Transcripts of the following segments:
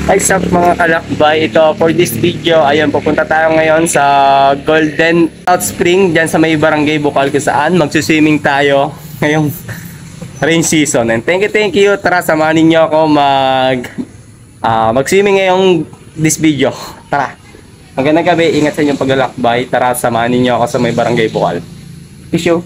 What's up mga kalakbay, ito for this video, ayun, pupunta tayo ngayon sa Golden Hot Spring dyan sa may Barangay Bukal kung saan magsuswimming tayo ngayong rain season. And thank you, tara samahan ninyo ako mag-swimming ngayong this video. Tara, magandang gabi, ingat sa inyong paglalakbay, tara samahan ninyo ako sa may Barangay Bukal. Peace you.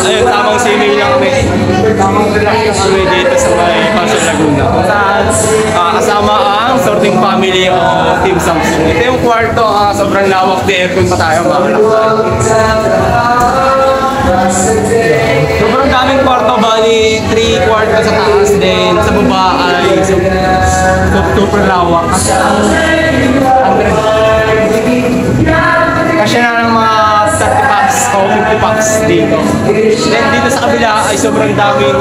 Ayun, tamang swimming lang kami. Tamang relax lang kami dito sa may Pasig, Laguna. Kung saan kasama ang sorting family o Team Samsung. Ito yung kwarto, sobrang lawak di aircon pa tayo mga kalakbay. Sobrang daming kwarto, bali 3 kwarto sa taas din. Sa baba ay super lawak. Kasi na ng mga 30 packs o 50 packs dito. Then dito sa kabila ay sobrang daming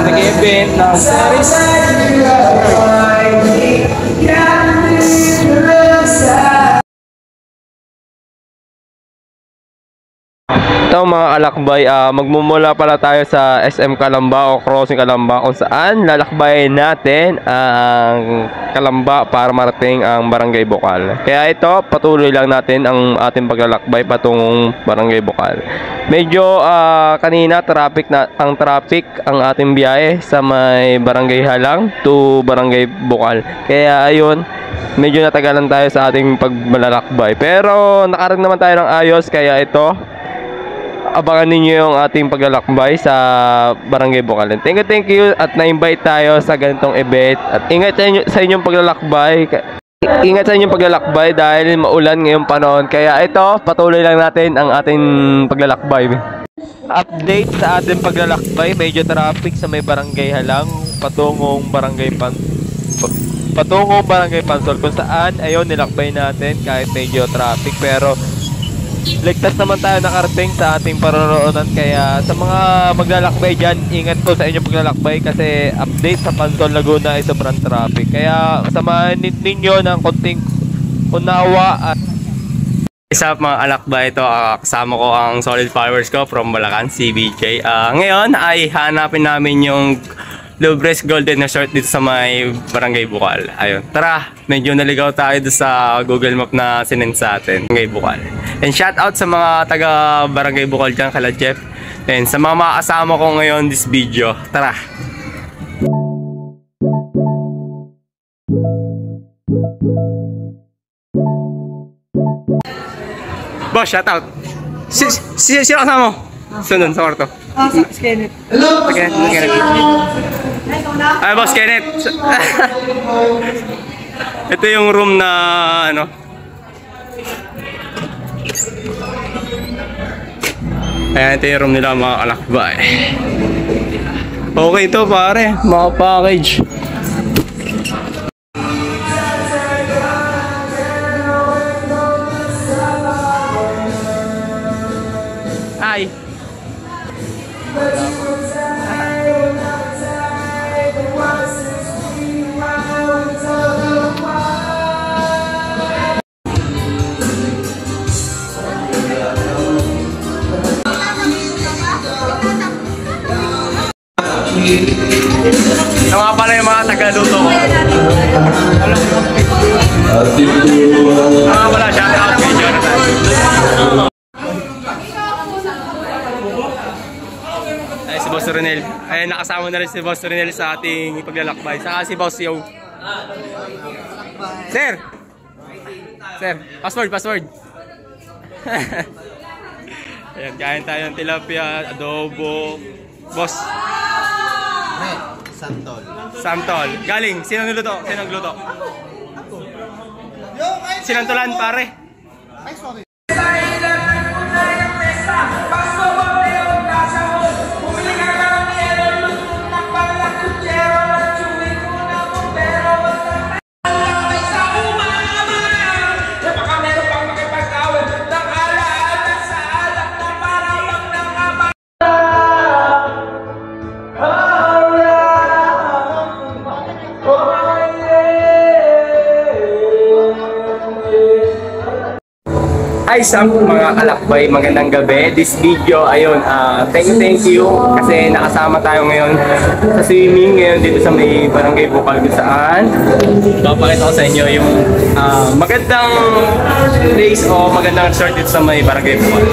nag-event ng series. Ito mga kalakbay, magmumula pala tayo sa SM Calamba o Crossing Calamba kung saan lalakbayin natin ang Calamba para marating ang Barangay Bukal. Kaya ito, patuloy lang natin ang ating paglalakbay patungong Barangay Bukal. Medyo kanina traffic ang ating biyahe sa may Barangay Halang to Barangay Bukal. Kaya ayun, medyo natagalan tayo sa ating paglalakbay. Pero nakarating naman tayo ng ayos, kaya ito, abangan ninyo yung ating paglalakbay sa Barangay Bukal. Thank you at na-invite tayo sa ganitong event. At ingat sa inyong paglalakbay. Ingat sa inyong paglalakbay dahil maulan ngayong panahon. Kaya ito, patuloy lang natin ang ating paglalakbay. Update sa ating paglalakbay. Medyo traffic sa may Barangay Halang patungong Barangay Pansol kung saan ayun nilakbay natin kahit medyo traffic, pero ligtas naman tayo nakarating sa ating paroroonan. Kaya sa mga maglalakbay dyan, ingat po sa inyong paglalakbay kasi update sa Pansol, Laguna ay sobrang traffic. Kaya samahan ninyo ng konting unawa. At isa mga alakbay, ito kasama ko ang solid followers ko from Bulacan, CBJ. Ngayon ay hanapin namin yung Lubres Golden Resort dito sa may Barangay Bukal. Ayun, tara, medyo naligaw tayo sa Google Map na sinend sa atin, Barangay Bukal. And shout out sa mga taga Barangay Bukal dyan, kala Jeff. And sa mga makasama ko ngayon this video, tara. Boss, shout out. Sino kasama mo? Sunod sa kwarto. Boss Kenneth. Hello, Boss Kenneth. Ay, Boss Kenneth. Ito yung room na ano. Ayan, ito yung room nila mga kalakbay. Okay to pare, mga package. Hi. Ito nga pala yung mga tagaluto ko. Mga pala, shout out kay Jonathan. Ay, si Boss Ronel. Ay, nakasama na rin si Boss Ronel sa ating paglalakbay. Saka si Boss Yo. Sir! Sir, password. Ayan, kain tayo ng tilapia, adobo. Boss. Santol. Galing. Sino nagluto? Sinantolan pare. Ay, sorry. Hi sa mga kalakbay, magandang gabi. This video, ayun, thank you kasi nakasama tayo ngayon sa swimming ngayon dito sa may Barangay Bukal kung saan papakita ko sa inyo yung magandang place o magandang resort dito sa may Barangay Bukal.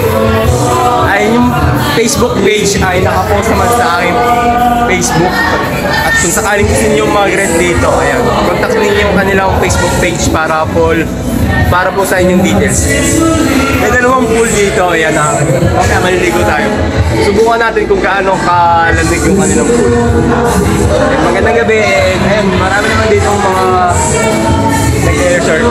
Ay, yung Facebook page ay nakapost naman sa aking Facebook. At kung sakaling gusto niyo mag-rent dito, ayan, contact niyo yung kanilang Facebook page para po sa inyong details. May dalawang pool dito, ayan na. Okay, maliligo tayo. Subukan natin kung gaano kalamig yung kanilang pool. Magandang gabi, and ayun, marami naman dito mga nag-resort.